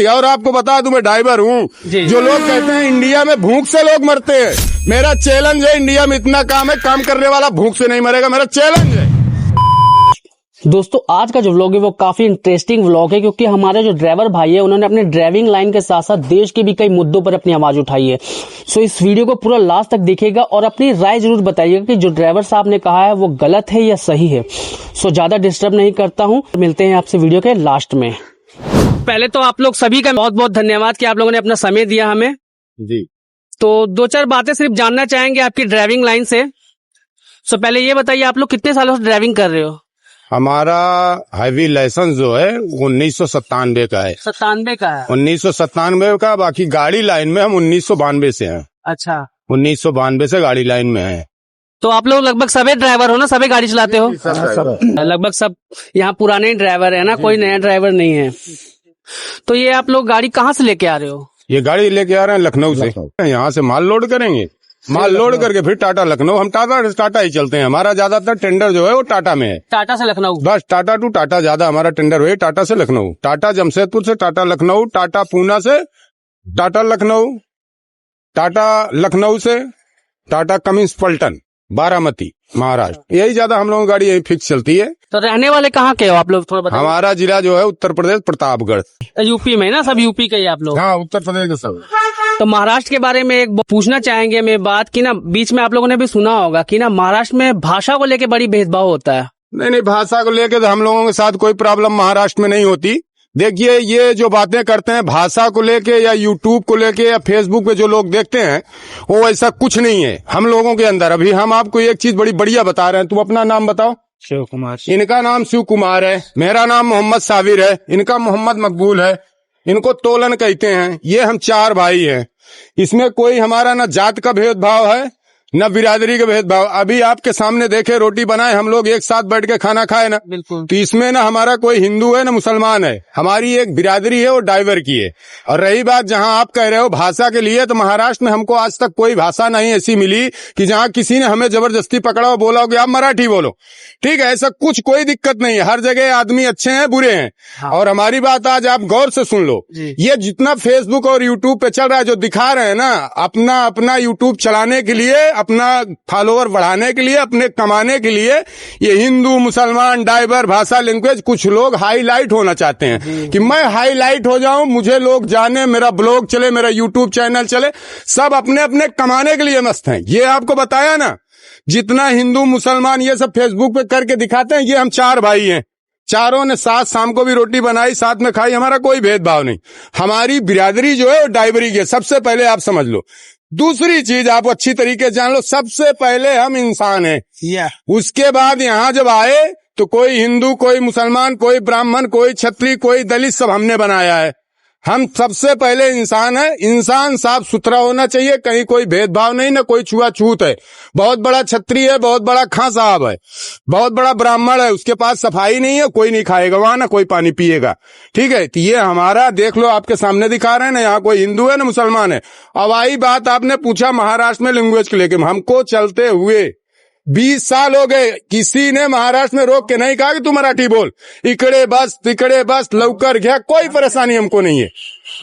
सकती। और आपको बता दूं मैं ड्राइवर हूँ। जो लोग कहते हैं इंडिया में भूख से लोग मरते हैं, मेरा चैलेंज है, इंडिया में इतना काम है, काम करने वाला भूख से नहीं मरेगा, मेरा चैलेंज है। दोस्तों आज का जो व्लॉग है वो काफी इंटरेस्टिंग व्लॉग है, क्योंकि हमारे जो ड्राइवर भाई है उन्होंने अपने ड्राइविंग लाइन के साथ साथ देश के भी कई मुद्दों पर अपनी आवाज उठाई है। सो इस वीडियो को पूरा लास्ट तक देखिएगा और अपनी राय जरूर बताइएगा कि जो ड्राइवर साहब ने कहा है वो गलत है या सही है। सो ज्यादा डिस्टर्ब नहीं करता हूँ, मिलते हैं आपसे वीडियो के लास्ट में। पहले तो आप लोग सभी का बहुत बहुत धन्यवाद कि आप लोगों ने अपना समय दिया हमें जी। तो दो चार बातें सिर्फ जानना चाहेंगे आपकी ड्राइविंग लाइन से। सो पहले ये बताइए आप लोग कितने सालों से ड्राइविंग कर रहे हो? हमारा हैवी लाइसेंस जो है 1997 का है। 97 का है? 1997 का। बाकी गाड़ी लाइन में हम 1992 से हैं। अच्छा, 1992 से गाड़ी लाइन में हैं। तो आप लोग लगभग सभी ड्राइवर हो ना, सभी गाड़ी चलाते हो? लगभग सब यहाँ पुराने ड्राइवर है ना, कोई नया ड्राइवर नहीं है। तो ये आप लोग गाड़ी कहाँ से लेके आ रहे हो? ये गाड़ी लेके आ रहे हैं लखनऊ से। यहाँ से माल लोड करेंगे, माल लोड करके फिर टाटा लखनऊ। हम टाटा ही चलते हैं। हमारा ज्यादातर टेंडर जो है वो टाटा में है। टाटा से लखनऊ? बस टाटा टू टाटा ज्यादा हमारा टेंडर है। टाटा से लखनऊ, टाटा जमशेदपुर से टाटा लखनऊ, टाटा पूना से टाटा लखनऊ, टाटा लखनऊ से टाटा कमिंस पलटन बारामती महाराष्ट्र। यही ज्यादा हम लोगों की गाड़ी यही फिक्स चलती है। तो रहने वाले कहाँ के हो आप लोग, थोड़ा बताइए। हमारा जिला जो है उत्तर प्रदेश प्रतापगढ़। यूपी में ना, सब यूपी के ही आप लोग? हाँ, उत्तर प्रदेश के सब। तो महाराष्ट्र के बारे में एक पूछना चाहेंगे हमें बात की ना, बीच में आप लोगों ने भी सुना होगा कि ना महाराष्ट्र में भाषा को लेके बड़ी भेदभाव होता है। नहीं, भाषा को लेके तो हम लोगों के साथ कोई प्रॉब्लम महाराष्ट्र में नहीं होती। देखिए, ये जो बातें करते हैं भाषा को लेके या यूट्यूब को लेके या फेसबुक पे जो लोग देखते हैं, वो ऐसा कुछ नहीं है हम लोगों के अंदर। अभी हम आपको एक चीज बड़ी बढ़िया बता रहे हैं। तुम अपना नाम बताओ। शिव कुमार। इनका नाम शिव कुमार है, मेरा नाम मोहम्मद साबिर है, इनका मोहम्मद मकबूल है, इनको तोलन कहते हैं। ये हम चार भाई हैं। इसमें कोई हमारा न जात का भेदभाव है न बिरादरी का भेदभाव। अभी आपके सामने देखे रोटी बनाए, हम लोग एक साथ बैठ के खाना खाए ना, बिल्कुल। तो इसमें ना हमारा कोई हिंदू है ना मुसलमान है, हमारी एक बिरादरी है वो ड्राइवर की है। और रही बात जहां आप कह रहे हो भाषा के लिए, तो महाराष्ट्र में हमको आज तक कोई भाषा नहीं ऐसी मिली कि जहां किसी ने हमें जबरदस्ती पकड़ा और बोला हो कि आप मराठी बोलो। ठीक है, ऐसा कुछ कोई दिक्कत नहीं है। हर जगह आदमी अच्छे हैं बुरे हैं। हाँ। और हमारी बात आज आप गौर से सुन लो। ये जितना फेसबुक और यूट्यूब पे चल रहा है, जो दिखा रहे हैं ना अपना यूट्यूब चलाने के लिए, अपना फॉलोवर बढ़ाने के लिए, अपने कमाने के लिए, ये हिंदू मुसलमान ड्राइवर भाषा लैंग्वेज कुछ लोग हाईलाइट होना चाहते हैं कि मैं हाईलाइट हो जाऊं, मुझे लोग जाने, मेरा ब्लॉग चले, मेरा यूट्यूब चैनल चले। सब अपने अपने कमाने के लिए मस्त हैं। ये आपको बताया ना, जितना हिंदू मुसलमान ये सब फेसबुक पे करके दिखाते हैं, ये हम चार भाई हैं। चारों ने साथ शाम को भी रोटी बनाई, साथ में खाई, हमारा कोई भेदभाव नहीं। हमारी बिरादरी जो है वो ड्राइवरी की है, सबसे पहले आप समझ लो। दूसरी चीज आप अच्छी तरीके से जान लो, सबसे पहले हम इंसान हैं। उसके बाद यहाँ जब आए तो कोई हिंदू, कोई मुसलमान, कोई ब्राह्मण, कोई क्षत्रिय, कोई दलित, सब हमने बनाया है। हम सबसे पहले इंसान है। इंसान साफ सुथरा होना चाहिए, कहीं कोई भेदभाव नहीं, ना कोई छुआछूत है। बहुत बड़ा क्षत्रिय है, बहुत बड़ा खां साहब है, बहुत बड़ा ब्राह्मण है, उसके पास सफाई नहीं है, कोई नहीं खाएगा वहां, ना कोई पानी पिएगा। ठीक है, तो ये हमारा देख लो, आपके सामने दिखा रहे हैं ना, यहाँ कोई हिंदू है ना मुसलमान है। अब आई बात आपने पूछा महाराष्ट्र में लैंग्वेज को लेकर, हमको चलते हुए 20 साल हो गए, किसी ने महाराष्ट्र में रोक के नहीं कहा कि तू मराठी बोल, इकड़े बस तिकड़े बस लवकर गया, कोई परेशानी हमको नहीं है।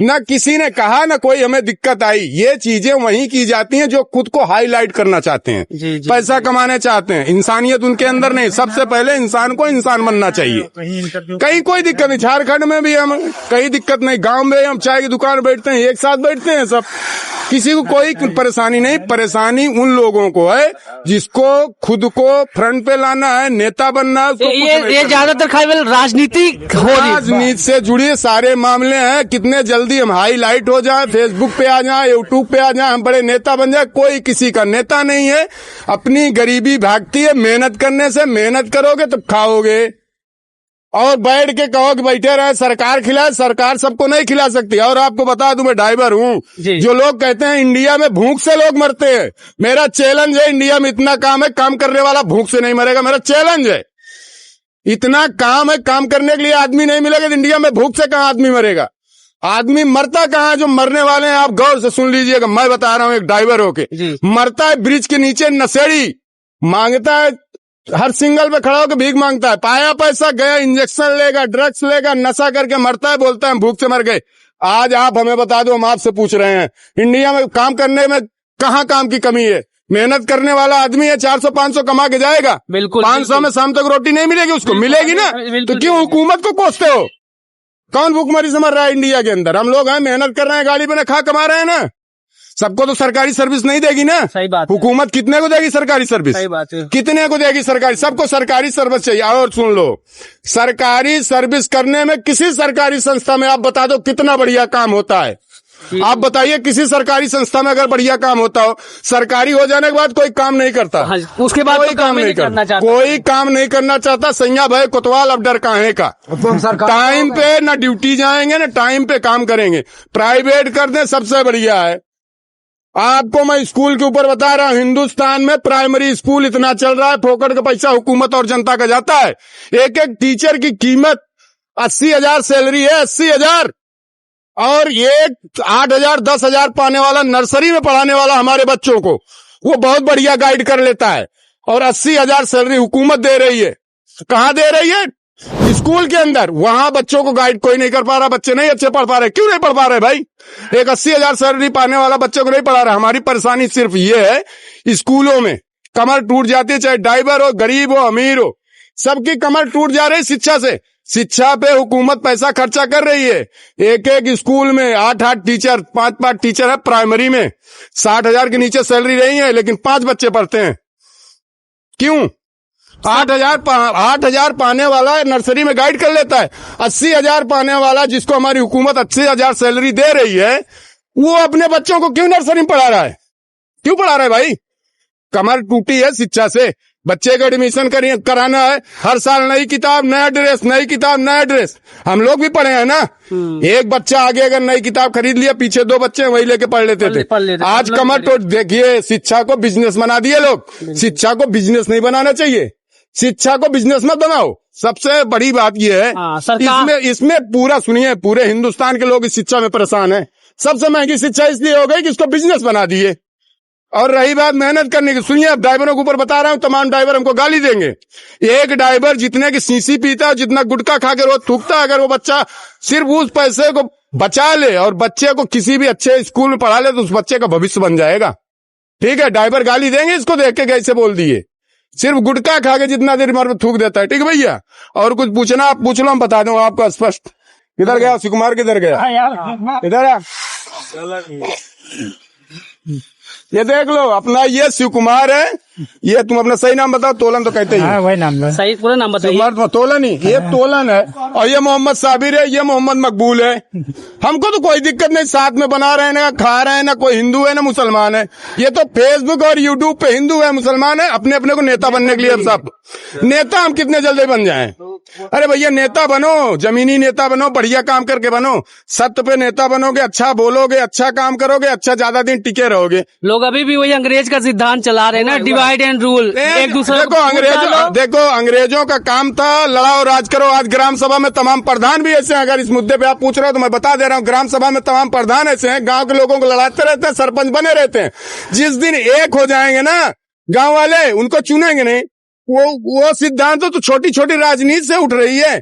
ना किसी ने कहा, ना कोई हमें दिक्कत आई। ये चीजें वहीं की जाती हैं जो खुद को हाईलाइट करना चाहते हैं, पैसा कमाने चाहते हैं। इंसानियत उनके अंदर नहीं। सबसे पहले इंसान को इंसान बनना चाहिए। कहीं कोई दिक्कत नहीं। झारखंड में भी हम कहीं दिक्कत नहीं, गांव में हम चाय की दुकान बैठते हैं, एक साथ बैठते हैं सब, किसी को कोई परेशानी नहीं। परेशानी उन लोगों को है जिसको खुद को फ्रंट पे लाना है, नेता बनना है। ये ज्यादातर केवल राजनीति से जुड़े सारे मामले हैं। कितने जल्दी हम हाईलाइट हो जाए, फेसबुक पे आ जाए, यूट्यूब पे आ जाए, हम बड़े नेता बन जाए। कोई किसी का नेता नहीं है। अपनी गरीबी भागती है मेहनत करने से। मेहनत करोगे तो खाओगे। और बैठ के कहो कि बैठे रहे सरकार खिलाए, सरकार सबको नहीं खिला सकती। और आपको बता दूं मैं ड्राइवर हूँ। जो लोग कहते हैं इंडिया में भूख से लोग मरते हैं, मेरा चैलेंज है, इंडिया में इतना काम है, काम करने वाला भूख से नहीं मरेगा, मेरा चैलेंज है। इतना काम है, काम करने के लिए आदमी नहीं मिलेगा, इंडिया में भूख से कहाँ आदमी मरेगा। आदमी मरता कहाँ है? जो मरने वाले हैं आप गौर से सुन लीजिएगा, मैं बता रहा हूँ एक ड्राइवर होके, मरता है ब्रिज के नीचे नशेड़ी, मांगता है, हर सिंगल पे खड़ा होकर भीख मांगता है, पाया पैसा गया, इंजेक्शन लेगा, ड्रग्स लेगा, नशा करके मरता है, बोलता है भूख से मर गए। आज आप हमें बता दो, हम आपसे पूछ रहे हैं, इंडिया में काम करने में कहाँ काम की कमी है? मेहनत करने वाला आदमी है, 400-500 कमा के जाएगा, बिल्कुल 500 में शाम तक रोटी नहीं मिलेगी उसको, मिलेगी ना? तो क्यों हुकूमत को कोसते हो? कौन भूखमरी से मर रहा है इंडिया के अंदर? हम लोग हैं, मेहनत कर रहे हैं, गाड़ी पे खा कमा रहे हैं ना। सबको तो सरकारी सर्विस नहीं देगी ना। सही बात है। हुकूमत कितने को देगी सरकारी सर्विस? सही बात है। कितने को देगी सरकारी? सबको सरकारी सर्विस चाहिए। और सुन लो, सरकारी सर्विस करने में किसी सरकारी संस्था में आप बता दो कितना बढ़िया काम होता है। आप बताइए, किसी सरकारी संस्था में अगर बढ़िया काम होता हो, सरकारी हो जाने के बाद कोई काम नहीं करता। हाँ, उसके बाद कोई काम नहीं करना चाहता, कोई काम नहीं करना चाहता। सैया भाई कोतवाल, अब डर काहे का? टाइम पे ना ड्यूटी जाएंगे ना टाइम पे काम करेंगे। प्राइवेट कर दें, सबसे बढ़िया है। आपको मैं स्कूल के ऊपर बता रहा हूं, हिंदुस्तान में प्राइमरी स्कूल इतना चल रहा है, फोकट का पैसा हुकूमत और जनता का जाता है। एक एक टीचर की कीमत 80,000 सैलरी है, 80,000। और एक 8,000 10,000 पाने वाला नर्सरी में पढ़ाने वाला हमारे बच्चों को, वो बहुत बढ़िया गाइड कर लेता है। और 80,000 सैलरी हुकूमत दे रही है। कहाँ दे रही है? स्कूल के अंदर। वहां बच्चों को गाइड कोई नहीं कर पा रहा, बच्चे नहीं अच्छे पढ़ पा रहे। क्यों नहीं पढ़ पा रहे भाई? एक 80,000 सैलरी पाने वाला बच्चे को नहीं पढ़ा रहा। हमारी परेशानी सिर्फ ये है, स्कूलों में कमर टूट जाती है, चाहे ड्राइवर हो, गरीब हो, अमीर हो, सबकी कमर टूट जा रही शिक्षा से। शिक्षा पे हुकूमत पैसा खर्चा कर रही है। एक एक स्कूल में 8-8 टीचर, 5-5 टीचर है प्राइमरी में। 60,000 के नीचे सैलरी नहीं है, लेकिन 5 बच्चे पढ़ते हैं। क्यों? 8,000 पाने वाला नर्सरी में गाइड कर लेता है। 80,000 पाने वाला, जिसको हमारी हुकूमत 80,000 सैलरी दे रही है, वो अपने बच्चों को क्यों नर्सरी में पढ़ा रहा है? क्यों पढ़ा रहा है भाई? कमर टूटी है शिक्षा से। बच्चे का एडमिशन कराना है, हर साल नई किताब नया ड्रेस, नई किताब नया ड्रेस। हम लोग भी पढ़े हैं ना। एक बच्चा आगे अगर नई किताब खरीद लिया, पीछे 2 बच्चे वही लेके पढ़ लेते थे। आज कमर टूट। देखिए, शिक्षा को बिजनेस बना दिए लोग। शिक्षा को बिजनेस नहीं बनाना चाहिए। शिक्षा को बिजनेस मत बनाओ। सबसे बड़ी बात यह है, इसमें पूरा सुनिए, पूरे हिंदुस्तान के लोग इस शिक्षा में परेशान हैं। सबसे महंगी शिक्षा इसलिए हो गई कि इसको बिजनेस बना दिए। और रही बात मेहनत करने की, सुनिए, अब ड्राइवरों के ऊपर बता रहा हूं, तमाम ड्राइवर हमको गाली देंगे। एक ड्राइवर जितने की सीसी पीता है, जितना गुटखा खा के रोज थूकता है, अगर वो बच्चा सिर्फ उस पैसे को बचा ले और बच्चे को किसी भी अच्छे स्कूल में पढ़ा ले, तो उस बच्चे का भविष्य बन जाएगा। ठीक है, ड्राइवर गाली देंगे इसको देख के, कैसे बोल दिए, सिर्फ गुटखा खा के जितना देर में थूक देता है। ठीक है भैया, और कुछ पूछना आप पूछ लो, हम बता दूं आपको स्पष्ट। किधर गया शिव कुमार? किधर गया? इधर आ। ये देख लो, अपना ये शिव कुमार है। ये तुम अपना सही नाम बताओ। तोलन तो कहते ही वही नाम है। सही पूरा नाम बताइए। तोलन ही, ये तोलन है। और ये मोहम्मद साबिर है, ये मोहम्मद मकबूल है। हमको तो कोई दिक्कत नहीं, साथ में बना रहे हैं ना, खा रहे हैं ना। कोई हिंदू है ना मुसलमान है। ये तो फेसबुक और यूट्यूब पे हिंदू है मुसलमान है, अपने अपने को नेता बनने के लिए। हम सब नेता हम कितने जल्दी बन जाएं? अरे भैया, नेता बनो, जमीनी नेता बनो, बढ़िया काम करके बनो। सत्य पे नेता बनोगे, अच्छा बोलोगे, अच्छा काम करोगे, अच्छा ज्यादा दिन टिके रहोगे। लोग अभी भी वही अंग्रेज का सिद्धांत चला रहे हैं ना, डिवाइड एंड रूल। एक दूसरे देखो अंग्रेजों का काम था लड़ाओ राज करो। आज ग्राम सभा में तमाम प्रधान भी ऐसे हैं। अगर इस मुद्दे पे आप पूछ रहे हो तो मैं बता दे रहा हूँ, ग्राम सभा में तमाम प्रधान ऐसे हैं, गांव के लोगों को लड़ाते रहते हैं, सरपंच बने रहते हैं। जिस दिन एक हो जाएंगे ना गांव वाले, उनको चुनेंगे नहीं। वो सिद्धांत तो छोटी छोटी राजनीति से उठ रही है।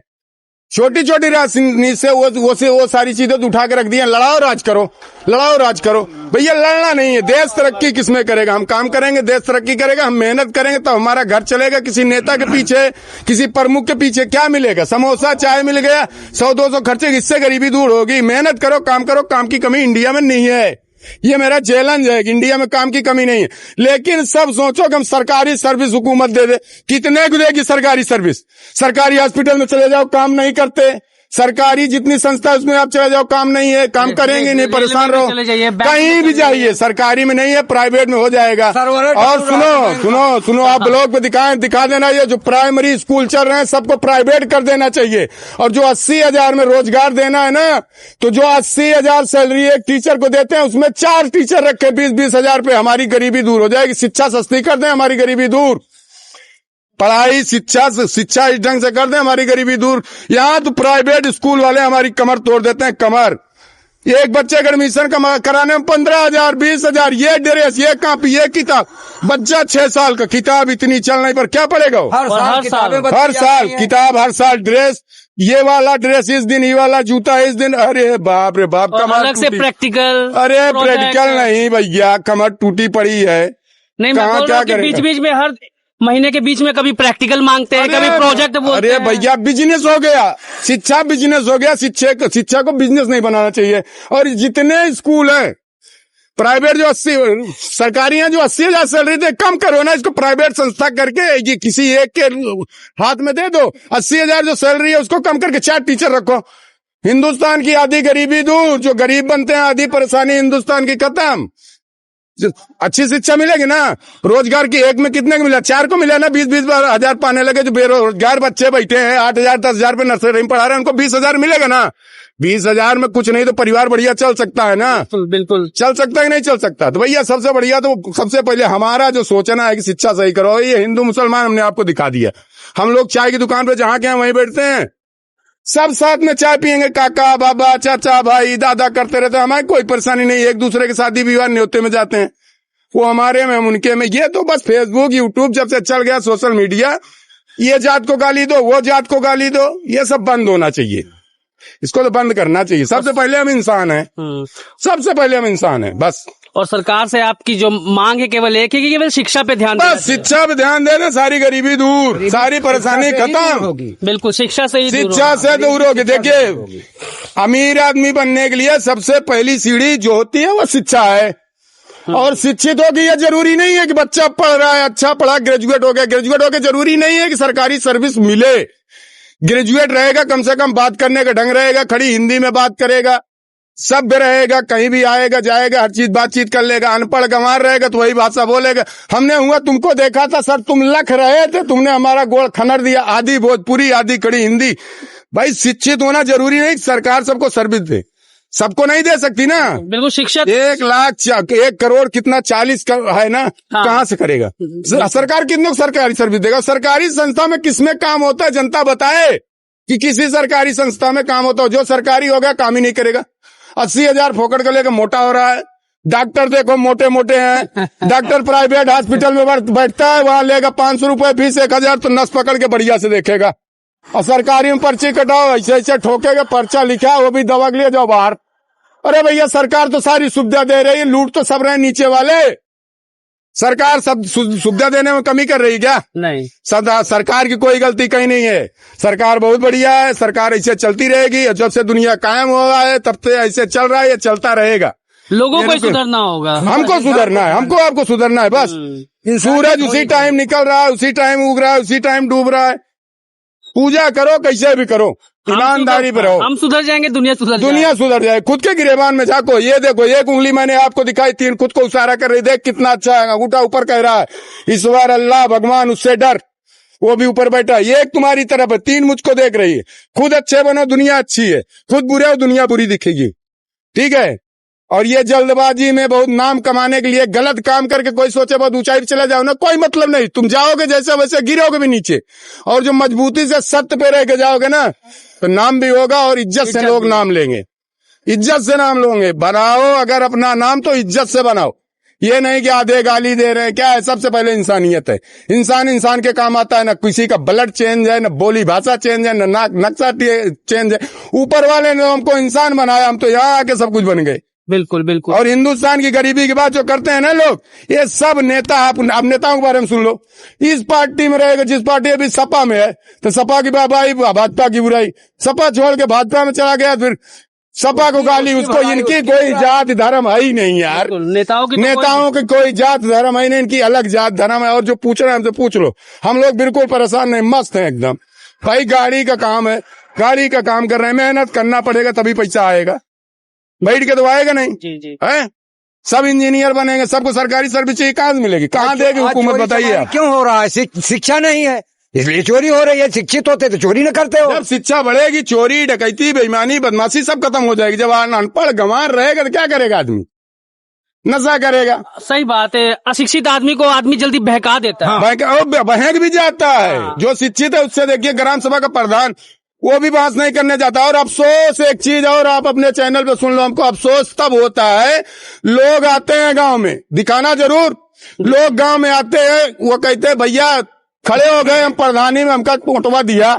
छोटी छोटी राजनीति से वो सारी चीजें उठा के रख दी हैं। लड़ाओ राज करो, लड़ाओ राज करो। भैया लड़ना नहीं है। देश तरक्की किसमें करेगा? हम काम करेंगे, देश तरक्की करेगा। हम मेहनत करेंगे तो हमारा घर चलेगा। किसी नेता के पीछे, किसी प्रमुख के पीछे क्या मिलेगा? समोसा चाय मिल गया, 100-200 खर्चे, इससे गरीबी दूर होगी। मेहनत करो, काम करो। काम की कमी इंडिया में नहीं है। ये मेरा चैलेंज है कि इंडिया में काम की कमी नहीं है। लेकिन सब सोचो कि हम सरकारी सर्विस हुकूमत दे दे। कितने को देगी सरकारी सर्विस? सरकारी हॉस्पिटल में चले जाओ, काम नहीं करते। सरकारी जितनी संस्था है उसमें आप चले जाओ, काम नहीं है। काम करेंगे नहीं, परेशान रहो। कहीं भी जाइए, सरकारी में नहीं है, प्राइवेट में हो जाएगा। और सुनो, आप ब्लॉग पे दिखा देना, ये जो प्राइमरी स्कूल चल रहे हैं सबको प्राइवेट कर देना चाहिए। और जो 80,000 में रोजगार देना है ना, तो जो 80,000 सैलरी एक टीचर को देते हैं, उसमें 4 टीचर रखे 20-20 हजार पे। हमारी गरीबी दूर हो जाएगी। शिक्षा सस्ती कर दें, हमारी गरीबी दूर। पढ़ाई शिक्षा इस ढंग से कर दें, हमारी गरीबी दूर। यहाँ तो प्राइवेट स्कूल वाले हमारी कमर तोड़ देते हैं, कमर। एक बच्चे का एडमिशन कराने में 15,000 20,000, ये ड्रेस, ये कॉपी, ये किताब। बच्चा 6 साल का, किताब इतनी चलने पर क्या पड़ेगा? हर साल हर साल किताब, हर साल ड्रेस, ये वाला ड्रेस इस दिन, ये वाला जूता इस दिन। अरे बाप रे बाप, कमर अलग से प्रैक्टिकल। अरे प्रैक्टिकल नहीं भैया, कमर टूटी पड़ी है। नहीं, मैं बोल रहा हूं कि बीच में हर महीने के बीच में कभी प्रैक्टिकल मांगते हैं, कभी प्रोजेक्ट बोलते हैं। अरे भैया बिजनेस हो गया, शिक्षा बिजनेस हो गया। शिक्षा को बिजनेस नहीं बनाना चाहिए। और जितने स्कूल हैं प्राइवेट, जो 80 सरकारी हैं, जो 80,000 सैलरी थे, कम करो ना इसको, प्राइवेट संस्था करके ये किसी एक के हाथ में दे दो। 80,000 जो सैलरी है उसको कम करके 4 टीचर रखो। हिंदुस्तान की आधी गरीबी दूर, जो गरीब बनते हैं आधी परेशानी हिंदुस्तान की खत्म। अच्छी शिक्षा मिलेगी ना। रोजगार की एक में कितने को मिला? 4 को मिला ना। 20-20 हजार पाने लगे। जो बेरोजगार बच्चे बैठे हैं 8,000 10,000 पे नर्सरी में पढ़ा रहे हैं, उनको 20,000 मिलेगा ना। 20,000 में कुछ नहीं तो परिवार बढ़िया चल सकता है ना। बिल्कुल चल सकता है कि नहीं चल सकता? तो भैया सबसे बढ़िया तो सबसे पहले हमारा जो सोचना है कि शिक्षा सही करो। ये हिंदू मुसलमान हमने आपको दिखा दिया। हम लोग चाय की दुकान पे जहां के हैं वहीं बैठते हैं, सब साथ में चाय पियेंगे, काका बाबा चाचा भाई दादा करते रहते हैं। हमारी कोई परेशानी नहीं। एक दूसरे के शादी विवाह न्योते में जाते हैं, वो हमारे में हम उनके में। ये तो बस फेसबुक यूट्यूब जब से चल गया, सोशल मीडिया, ये जात को गाली दो, वो जात को गाली दो, ये सब बंद होना चाहिए। इसको तो बंद करना चाहिए। सबसे पहले हम इंसान हैं, सबसे पहले हम इंसान हैं बस। और सरकार से आपकी जो मांग है केवल एक है कि केवल शिक्षा पे ध्यान देना। बस शिक्षा पे ध्यान देना, सारी गरीबी दूर, सारी परेशानी खत्म। बिल्कुल शिक्षा से ही शिक्षा से दूर होगी। देखिए, अमीर आदमी बनने के लिए सबसे पहली सीढ़ी जो होती है वो शिक्षा है। और शिक्षित होगी, ये जरूरी नहीं है कि बच्चा पढ़ रहा है, अच्छा पढ़ा, ग्रेजुएट हो गया। ग्रेजुएट हो गया जरूरी नहीं है कि सरकारी सर्विस मिले। ग्रेजुएट रहेगा, कम से कम बात करने का ढंग रहेगा, खड़ी हिंदी में बात करेगा, सभ्य रहेगा, कहीं भी आएगा जाएगा हर चीज बातचीत कर लेगा। अनपढ़ गंवार रहेगा तो वही भाषा बोलेगा। हमने हुआ तुमको देखा था सर, तुम लख रहे थे, तुमने हमारा गोड़ खनर दिया। आधी भोजपुरी आधी खड़ी हिंदी। भाई शिक्षित होना जरूरी नहीं, सरकार सबको सर्विस दे, सबको नहीं दे सकती ना। बिल्कुल शिक्षा 1 लाख 1 करोड़ कितना 40 है ना। हाँ। कहाँ से करेगा सरकार? कितनों को सरकारी सर्विस देगा? सरकारी संस्था में किसमें काम होता है जनता बताए कि किसी सरकारी संस्था में काम होता हो? जो सरकारी होगा काम ही नहीं करेगा। 80,000 फोकट को लेकर मोटा हो रहा है। डॉक्टर देखो मोटे मोटे हैं। डॉक्टर प्राइवेट हॉस्पिटल में बैठता है, वहां लेगा 500 रुपए फीस, 1,000 तो नस पकड़ के बढ़िया से देखेगा। और सरकारी में पर्ची कटाओ, ऐसे ऐसे ठोकेगा, पर्चा लिखा वो भी दवा के लिए जाओ बाहर। अरे भैया सरकार तो सारी सुविधा दे रही है, लूट तो सब रहे नीचे वाले। सरकार सब सुविधा देने में कमी कर रही क्या? नहीं। सरकार की कोई गलती कहीं नहीं है। सरकार बहुत बढ़िया है। सरकार ऐसे चलती रहेगी। जब से दुनिया कायम हुआ है तब से ऐसे चल रहा है, ये चलता रहेगा। लोगों को सुधरना होगा, हमको सुधरना है, हमको आपको सुधरना है बस। सूरज उसी टाइम निकल रहा है, उसी टाइम उग रहा है, उसी टाइम डूब रहा है। पूजा करो, कैसे भी करो, ईमानदारी पे रहो। हम सुधर जाएंगे, दुनिया सुधर जाए। खुद के गिरेबान में झांको। ये देखो, एक उंगली मैंने आपको दिखाई, 3 खुद को इशारा कर रही, देख कितना अच्छा है। अंगूठा ऊपर कह रहा है ईश्वर अल्लाह भगवान उससे डर, वो भी ऊपर बैठा है। एक तुम्हारी तरफ है, 3 मुझको देख रही है। खुद अच्छे बनो, दुनिया अच्छी है। खुद बुरे हो, दुनिया बुरी दिखेगी। ठीक है। और ये जल्दबाजी में बहुत नाम कमाने के लिए गलत काम करके कोई सोचे बहुत ऊंचाई पे चले जाओ ना, कोई मतलब नहीं। तुम जाओगे जैसे वैसे गिरोगे भी नीचे। और जो मजबूती से सत्य पे रह के जाओगे ना तो नाम भी होगा और इज्जत से लोग नाम लेंगे। इज्जत से नाम लोगे। बनाओ अगर अपना नाम तो इज्जत से बनाओ। ये नहीं कि आधे गाली दे रहे हैं। क्या है? सबसे पहले इंसानियत है। इंसान के काम आता है। ना किसी का ब्लड चेंज है, ना बोली भाषा चेंज है, ना नाक नक्शा चेंज है। ऊपर वाले ने हमको इंसान बनाया, हम तो यहाँ आके सब कुछ बन गए। बिल्कुल बिल्कुल। और हिंदुस्तान की गरीबी की बात जो करते हैं ना लोग, ये सब नेता, आप नेताओं के बारे में सुन लो। इस पार्टी में रहेगा, जिस पार्टी अभी सपा में है तो सपा की बाबाई, भाजपा की बुराई। सपा छोड़ के भाजपा में चला गया, फिर सपा को गाली। उसको इनकी कोई जात धर्म है ही नहीं यार। नेताओं की कोई जात धर्म है नहीं, इनकी अलग जात धर्म है। और जो पूछ रहे हैं हमसे पूछ लो, हम लोग बिल्कुल परेशान नहीं, मस्त है एकदम। भाई गाड़ी का काम है, गाड़ी का काम कर रहे हैं, मेहनत करना पड़ेगा तभी पैसा आएगा। बैठ के तो आएगा नहीं। जी है। सब इंजीनियर बनेंगे, सबको सरकारी सर्विस चाहिए, कहाँ मिलेगी? कहाँ देगी हुकूमत? बताइए क्यों हो रहा है? शिक्षा नहीं है इसलिए चोरी हो रही है। शिक्षित होते तो चोरी न करते हो। जब शिक्षा बढ़ेगी, चोरी डकैती बेईमानी बदमाशी सब खत्म हो जाएगी। जब अनपढ़ गंवार रहेगा तो क्या करेगा आदमी? नशा करेगा। सही बात है। अशिक्षित आदमी को आदमी जल्दी बहका देता है। बहक भी जाता है। जो शिक्षित है उससे देखिए, ग्राम सभा का प्रधान वो भी बहस नहीं करने जाता। और अफसोस एक चीज और आप अपने चैनल पे सुन लो, हमको अफसोस तब होता है, लोग आते हैं गांव में, दिखाना जरूर, लोग गांव में आते हैं, वो कहते हैं भैया खड़े हो गए हम प्रधानी में, हमका फोटवा दिया,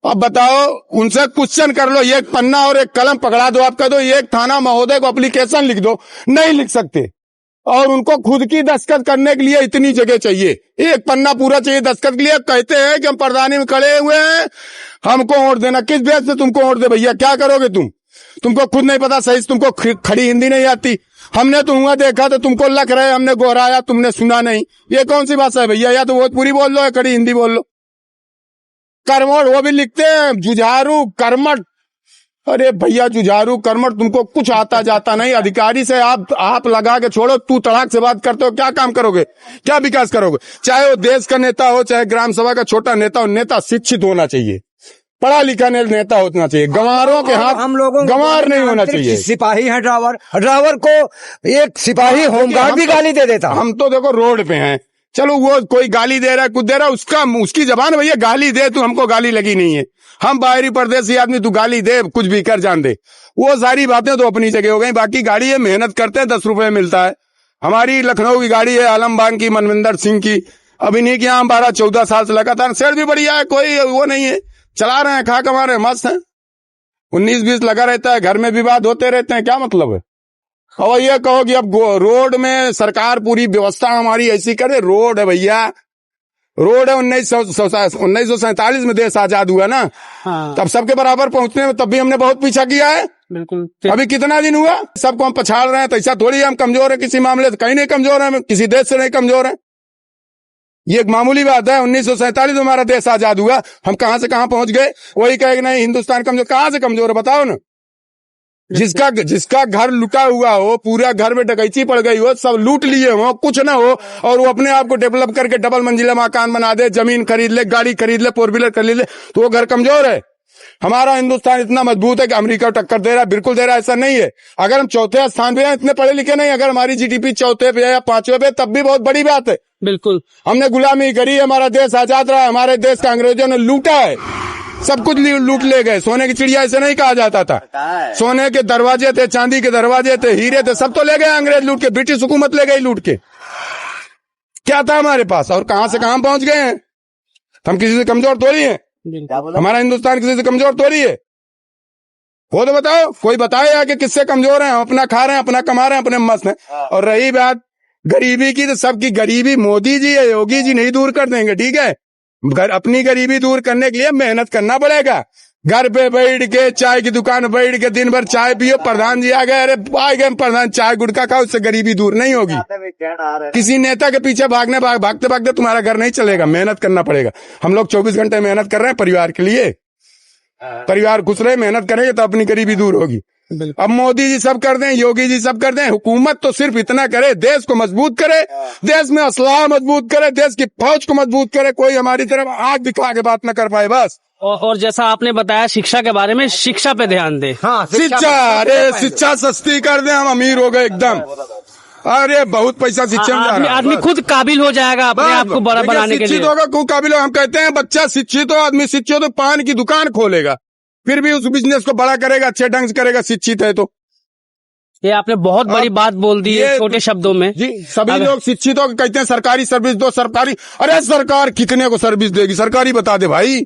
अब बताओ, उनसे क्वेश्चन कर लो, एक पन्ना और एक कलम पकड़ा दो, आप कह दो एक थाना महोदय को एप्लीकेशन लिख दो, नहीं लिख सकते। और उनको खुद की दस्तखत करने के लिए इतनी जगह चाहिए, एक पन्ना पूरा चाहिए दस्तखत के लिए। कहते हैं कि हम प्रधानी में खड़े हुए हैं, हमको वोट देना। किस बेस से तुमको वोट दे भैया, क्या करोगे तुमको खुद नहीं पता सही से, तुमको खड़ी हिंदी नहीं आती। हमने तो हुआ देखा तो तुमको लग रहा है हमने गोहराया, तुमने सुना नहीं। ये कौन सी भाषा है भैया, या तो भोजपुरी बोल लो या खड़ी हिंदी बोल लो। कर्मठ वो भी लिखते हैं, जुझारू कर्मठ। अरे भैया जुझारू कर्मठ, तुमको कुछ आता जाता नहीं। अधिकारी से आप लगा के छोड़ो, तू तड़ाक से बात करते हो, क्या काम करोगे, क्या विकास करोगे। चाहे वो देश का नेता हो, चाहे ग्राम सभा का छोटा नेता हो, नेता शिक्षित होना चाहिए, पढ़ा लिखा नेता होना चाहिए। गंवारों के हाथ हम लोगों गंवार नहीं होना चाहिए। सिपाही है ड्राइवर को एक सिपाही होमगार्ड भी गाली दे देता। हम तो देखो रोड पे हैं, चलो वो कोई गाली दे रहा है, कुछ दे रहा है, उसकी जबान भैया, गाली दे तू, हमको गाली लगी नहीं है। हम बाहरी परदेसी आदमी, तू गाली दे, कुछ भी कर जान दे, वो सारी बातें तो अपनी जगह हो गई। बाकी गाड़ी है, मेहनत करते हैं, 10 रुपए मिलता है। हमारी लखनऊ की गाड़ी है, आलमबाग की, मनविंदर सिंह की, अभी नहीं किया, हम 12-14 साल से लगातार। सेठ भी बढ़िया है, कोई वो नहीं है, चला रहे हैं, खा कमा रहे हैं, मस्त है। 19-20 लगा रहता है, घर में विवाद होते रहते हैं, क्या मतलब है। और ये कहो कि अब रोड में सरकार पूरी व्यवस्था हमारी ऐसी करे, रोड है भैया, रोड है। 1947 में देश आजाद हुआ ना, हाँ। तब सबके बराबर पहुंचने में तब भी हमने बहुत पीछा किया है। बिल्कुल। अभी कितना दिन हुआ, सबको हम पछाड़ रहे हैं, तो ऐसा थोड़ी हम कमजोर है किसी मामले से, कहीं नहीं कमजोर है, किसी देश से नहीं कमजोर है। ये एक मामूली बात है। 1947 में हमारा देश आजाद हुआ, हम कहां से कहां पहुंच गए। वही कहे कि नहीं हिंदुस्तान कमजोर, कहां से कमजोर है बताओ ना। जिसका घर लुटा हुआ हो, पूरा घर में डकैती पड़ गई हो, सब लूट लिए हो, कुछ ना हो, और वो अपने आप को डेवलप करके डबल मंजिला मकान बना दे, जमीन खरीद ले, गाड़ी खरीद ले, 4 व्हीलर खरीद ले, तो वो घर कमजोर है। हमारा हिंदुस्तान इतना मजबूत है कि अमेरिका टक्कर दे रहा है, बिल्कुल दे रहा है, ऐसा नहीं है। अगर हम चौथे स्थान पे हैं, इतने पढ़े लिखे नहीं, अगर हमारी जीडीपी चौथे पे या 5वें पे, तब भी बहुत बड़ी बात है। बिल्कुल। हमने गुलामी करी, हमारा देश आजाद रहा, हमारे देश का अंग्रेजों ने लूटा है, सब कुछ लूट ले गए। सोने की चिड़िया ऐसे नहीं कहा जाता था, सोने के दरवाजे थे, चांदी के दरवाजे थे, हीरे थे, सब तो ले गए अंग्रेज लूट के, ब्रिटिश हुकूमत ले गई लूट के। क्या था हमारे पास, और कहां से कहां पहुंच गए हैं। हम किसी से कमजोर थोड़ी हैं, हमारा हिंदुस्तान किसी से कमजोर थोड़ी है। वो तो बताओ, कोई बताए कि किससे कमजोर है। हम अपना खा रहे हैं, अपना कमा रहे हैं, अपने मस्त हैं। और रही बात गरीबी की, तो सबकी गरीबी मोदी जी या योगी जी नहीं दूर कर देंगे, ठीक है। अपनी गरीबी दूर करने के लिए मेहनत करना पड़ेगा। घर पे बैठ के, चाय की दुकान बैठ के दिन भर चाय पियो, प्रधान जी आ गए, अरे आ गए प्रधान, चाय गुटखा खाओ, उससे गरीबी दूर नहीं होगी। किसी नेता के पीछे भागते भागते तुम्हारा घर नहीं चलेगा, मेहनत करना पड़ेगा। हम लोग 24 घंटे मेहनत कर रहे हैं परिवार के लिए, परिवार खुश रहे, मेहनत करेंगे तो अपनी गरीबी दूर होगी। अब मोदी जी सब कर दें, योगी जी सब कर दें, हुकूमत तो सिर्फ इतना करे, देश को मजबूत करे, देश में असलाह मजबूत करे, देश की फौज को मजबूत करे, कोई हमारी तरफ आग दिखला के बात न कर पाए बस। और जैसा आपने बताया शिक्षा के बारे में, शिक्षा पे ध्यान दे। हाँ, शिक्षा, अरे शिक्षा सस्ती कर दे, हम अमीर हो गए एकदम। अरे बहुत पैसा शिक्षा में जा रहा है। आदमी खुद काबिल हो जाएगा अपने आप को बड़ा बनाने के लिए। शिक्षित होगा खूब काबिल हो। हम कहते हैं बच्चा शिक्षित हो, आदमी शिक्षित हो तो पान की दुकान खोलेगा, फिर भी उस बिजनेस को बड़ा करेगा, अच्छे ढंग से करेगा, शिक्षित है तो। ये आपने बहुत बड़ी बात बोल दी है छोटे शब्दों में जी। सभी लोग शिक्षित हो कहते हैं सरकारी सर्विस दो, सरकारी। अरे सरकार कितने को सर्विस देगी, सरकारी बता दे भाई।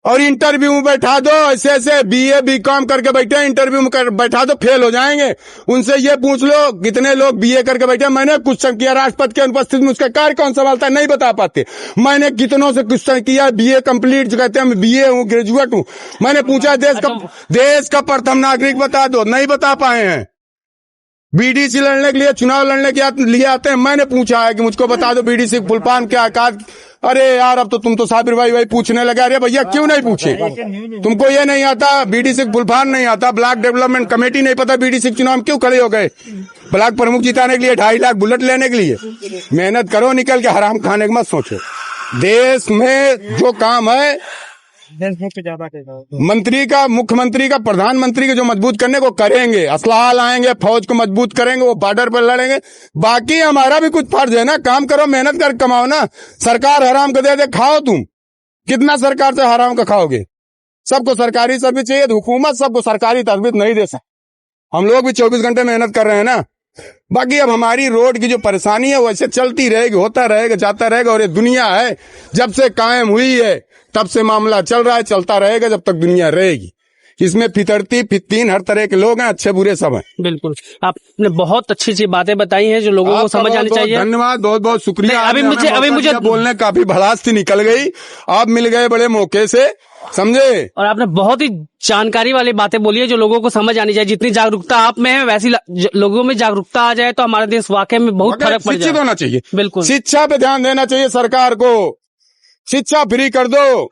और इंटरव्यू में बैठा दो, ऐसे ऐसे BA BCom करके बैठे, इंटरव्यू में बैठा दो, फेल हो जाएंगे। उनसे ये पूछ लो कितने लोग BA करके बैठे। मैंने क्वेश्चन किया राष्ट्रपति के अनुपस्थित में, उसका कार्य कौन संभालता, नहीं बता पाते। मैंने कितनों से क्वेश्चन किया, BA कंप्लीट, जो कहते हैं मैं BA हूँ, ग्रेजुएट हूँ। मैंने पूछा देश का प्रथम नागरिक बता दो, नहीं बता पाए हैं। BDC लड़ने के लिए, चुनाव लड़ने के लिए आते हैं, मैंने पूछा है कि मुझको बता दो BDC फुल फॉर्म क्या। अरे यार अब तो तुम तो साबिर भाई पूछने लगे। अरे भैया क्यों नहीं पूछे, तुमको ये नहीं आता, BDC फुल फॉर्म नहीं आता, ब्लॉक डेवलपमेंट कमेटी नहीं पता, BDC चुनाव में क्यों खड़े हो गए, ब्लॉक प्रमुख जिताने के लिए 2.5 लाख बुलेट लेने के लिए। मेहनत करो, निकल के हराम खाने के मत सोचो। देश में जो काम है मंत्री का, मुख्यमंत्री का, प्रधानमंत्री के जो मजबूत करने को करेंगे, असलाह लाएंगे, फौज को मजबूत करेंगे, वो बॉर्डर पर लड़ेंगे। बाकी हमारा भी कुछ फर्ज है ना, काम करो, मेहनत कर कमाओ ना। सरकार हराम का दे दे, खाओ तुम, कितना सरकार से हराम का खाओगे। सबको सरकारी सर्विस चाहिए, तो हुकूमत सबको सरकारी सर्विस नहीं दे सकती। हम लोग भी 24 घंटे मेहनत कर रहे हैं ना। बाकी अब हमारी रोड की जो परेशानी है वैसे चलती रहेगी, होता रहेगा, जाता रहेगा। और ये दुनिया है, जब से कायम हुई है तब से मामला चल रहा है, चलता रहेगा जब तक दुनिया रहेगी। इसमें फितरती फित्तीन हर तरह के लोग हैं, अच्छे बुरे सब हैं। बिल्कुल, आपने बहुत अच्छी अच्छी बातें बताई हैं जो लोगों को समझ आनी चाहिए। धन्यवाद, बहुत बहुत शुक्रिया। अभी मुझे बोलने काफी भड़ास थी निकल गई, आप मिल गए बड़े मौके से, समझे। और आपने बहुत ही जानकारी वाली बातें बोली है जो लोगों को समझ आनी चाहिए। जितनी जागरूकता आप में है वैसी लोगों में जागरूकता आ जाए तो हमारा देश वाकई में बहुत फर्क पड़ जाए। शिक्षित होना चाहिए, बिल्कुल। शिक्षा पे ध्यान देना चाहिए सरकार को। शिक्षा फ्री कर दो,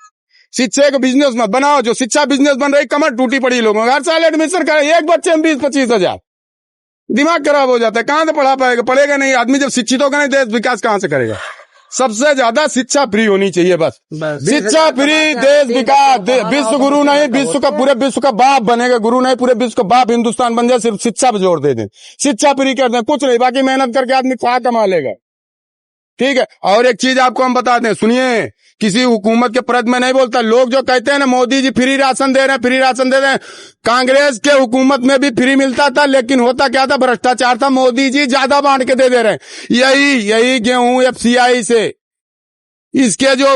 शिक्षा को बिजनेस मत बनाओ। जो शिक्षा बिजनेस बन रही, कमर टूटी पड़ी लोगों को। हर साल एडमिशन कर, एक बच्चे में 20-25 हजार, दिमाग खराब हो जाता है। कहां से पढ़ा पाएगा, पढ़ेगा नहीं आदमी। जब शिक्षित होगा नहीं, देश विकास कहां से करेगा। सबसे ज्यादा शिक्षा फ्री होनी चाहिए, बस शिक्षा फ्री, देश विकास। विश्व गुरु नहीं, विश्व का, पूरे विश्व का बाप बनेगा। गुरु नहीं, पूरे विश्व का बाप हिंदुस्तान बन जाए, सिर्फ शिक्षा पे जोर दे दें। शिक्षा फ्री कर दें, कुछ नहीं, बाकी मेहनत करके आदमी क्या कमा लेगा। ठीक है। और एक चीज आपको हम बता दें, सुनिए, किसी हुकूमत के प्रद में नहीं बोलता। लोग जो कहते हैं ना मोदी जी फ्री राशन दे रहे हैं, फ्री राशन दे रहे हैं, कांग्रेस के हुकूमत में भी फ्री मिलता था, लेकिन होता क्या था, भ्रष्टाचार था। मोदी जी ज्यादा बांट के दे रहे हैं। यही गेहूं FCI से इसके जो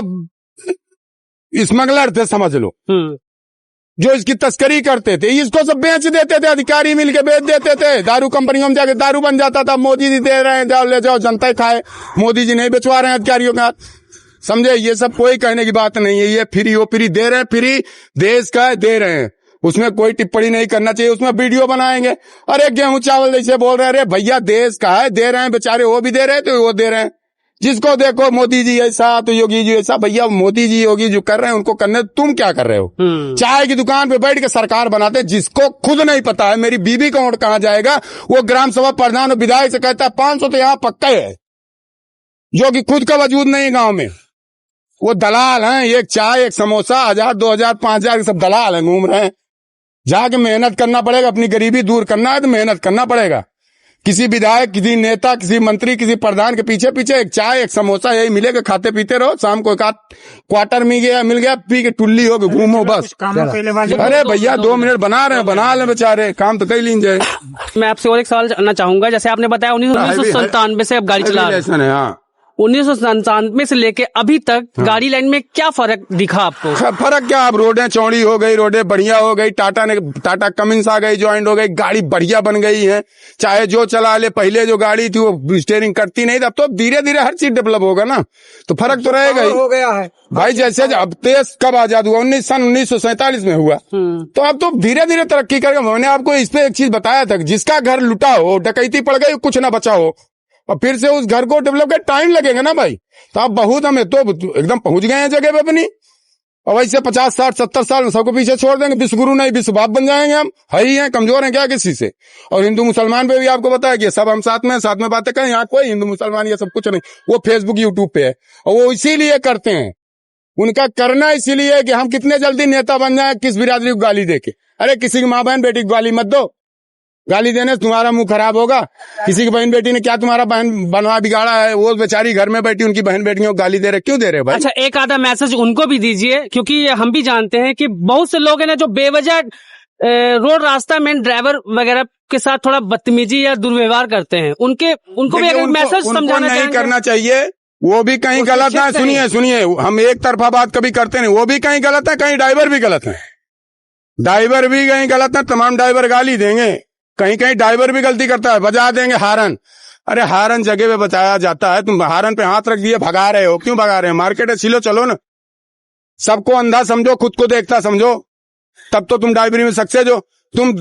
स्मगलर थे, समझ लो, जो इसकी तस्करी करते थे, इसको सब बेच देते थे, अधिकारी मिलके बेच देते थे। दारू कंपनियों में जाके दारू बन जाता था। मोदी जी दे रहे हैं, जाओ ले जाओ, जनता खाए। मोदी जी नहीं बेचवा रहे हैं अधिकारियों का, समझे। ये सब कोई कहने की बात नहीं है। ये फ्री, वो फ्री दे रहे हैं, फ्री देश का दे रहे हैं, उसमें कोई टिप्पणी नहीं करना चाहिए। उसमें वीडियो बनाएंगे, अरे गेहूं चावल जैसे बोल रहे हैं। अरे भैया देश का है, दे रहे हैं बेचारे, वो भी दे रहे हैं तो वो दे रहे हैं। जिसको देखो मोदी जी ऐसा तो योगी जी ऐसा। भैया मोदी जी योगी जो कर रहे हैं उनको करने, तुम क्या कर रहे हो। चाय की दुकान पे बैठ के सरकार बनाते, जिसको खुद नहीं पता है मेरी बीबी का वोट कहां जाएगा, वो ग्राम सभा प्रधान और विधायक से कहता है 500 तो यहाँ पक्का है, जो कि खुद का वजूद नहीं गांव में। वो दलाल हैं, एक चाय एक समोसा 1000 2000 5000 के सब दलाल हैं, घूम रहे हैं। जाके मेहनत करना पड़ेगा, अपनी गरीबी दूर करना है तो मेहनत करना पड़ेगा। किसी विधायक, किसी नेता, किसी मंत्री, किसी प्रधान के पीछे पीछे एक चाय एक समोसा यही मिलेगा, खाते पीते रहो। शाम को एक क्वार्टर मिल गया पी के टुल्ली हो गए, घूमो बस। अरे भैया 2 मिनट बना रहे हैं, बना ले बेचारे, काम तो कई लीन जाए। मैं आपसे और एक सवाल जानना चाहूंगा। जैसे आपने बताया 1997 से अब गाड़ी चला रहे हैं। हाँ, 1997 से लेके अभी तक गाड़ी लाइन में क्या फर्क दिखा आपको? फर्क क्या, अब रोडें चौड़ी हो गई, रोडें बढ़िया हो गई, टाटा कमिंस आ गई, ज्वाइंट हो गई, गाड़ी बढ़िया बन गई है। चाहे जो चला ले, पहले जो गाड़ी थी वो स्टीयरिंग करती नहीं थी, अब तो धीरे धीरे हर चीज डेवलप होगा ना, तो फर्क तो रहेगा ही। हो गया है भाई, जैसे अब देश कब आजाद हुआ, 1947 में हुआ, तो अब तो धीरे धीरे तरक्की करेगा। मैंने आपको इस पे एक चीज बताया था, जिसका घर लुटा हो, डकैती पड़ गई, कुछ ना बचा हो, और फिर से उस घर को डेवलप कर टाइम लगेगा ना भाई। तो अब बहुत हमें तो एकदम पहुंच गए हैं जगह पे अपनी। और वैसे 50 60 70 साल में सबको पीछे छोड़ देंगे, विश्व गुरु नहीं विश्व बाप बन जाएंगे हम। है ही हैं, कमजोर हैं क्या किसी से। और हिंदू मुसलमान पे भी आपको बताया कि सब हम साथ में बातें करें। यहाँ कोई हिंदू मुसलमान ये सब कुछ नहीं, वो फेसबुक यूट्यूब पे है, और वो इसीलिए करते हैं। उनका करना इसीलिए है कि हम कितने जल्दी नेता बन जाए, किस बिरादरी को गाली देके। अरे किसी की माँ बहन बेटी को गाली मत दो, गाली देने से तुम्हारा मुंह खराब होगा। किसी की बहन बेटी ने क्या तुम्हारा बहन बनवा बिगाड़ा है, वो बेचारी घर में बैठी उनकी बहन बेटियों को गाली दे रहे, क्यों दे रहे भाई? अच्छा, एक आधा मैसेज उनको भी दीजिए, क्योंकि हम भी जानते हैं कि बहुत से लोग हैं ना जो बेवजह रोड रास्ता में ड्राइवर वगैरह के साथ थोड़ा बदतमीजी या दुर्व्यवहार करते हैं। उनको भी एक मैसेज समझाना नहीं करना चाहिए, वो भी कहीं गलत है। सुनिए, हम एक तरफा बात कभी करते नहीं, वो भी कहीं गलत है, कहीं ड्राइवर भी गलत है, ड्राइवर भी कहीं गलत है। तमाम ड्राइवर गाली देंगे, कहीं कहीं ड्राइवर भी गलती करता है, बजा देंगे हारन। अरे हारन जगह पे बचाया जाता है, तुम हारन पे हाथ रख दिए भगा रहे हो, क्यों भगा रहे हो? मार्केट है, सिलो चलो ना। सबको अंधा समझो, खुद को देखता समझो, तब तो तुम ड्राइवरी में सक्सेस हो। तुम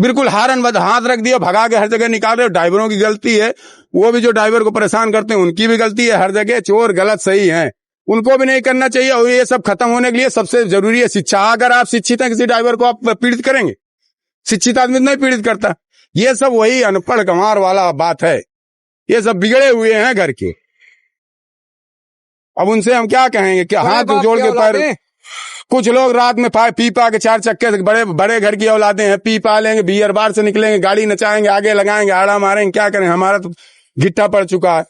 बिल्कुल हारन हाथ रख दिए, भगा के हर जगह निकाल रहे हो, ड्राइवरों की गलती है। वो भी जो ड्राइवर को परेशान करते हैं उनकी भी गलती है। हर जगह चोर गलत सही है, उनको भी नहीं करना चाहिए। और ये सब खत्म होने के लिए सबसे जरूरी है शिक्षा। अगर आप शिक्षित हैं, किसी ड्राइवर को आप पीड़ित करेंगे? शिक्षित आदमी नहीं पीड़ित करता। ये सब वही अनपढ़ गंवार वाला बात है, ये सब बिगड़े हुए हैं घर के। अब उनसे हम क्या कहेंगे कि हाथ जोड़ के पैर। कुछ लोग रात में पी पा के 4 चक्के से, बड़े बड़े घर की औलादे हैं, पी पा लेंगे, बियर बार से निकलेंगे, गाड़ी नचाएंगे, आगे लगाएंगे, आड़ा मारेंगे, क्या करें? हमारा तो गिट्टा पड़ चुका है।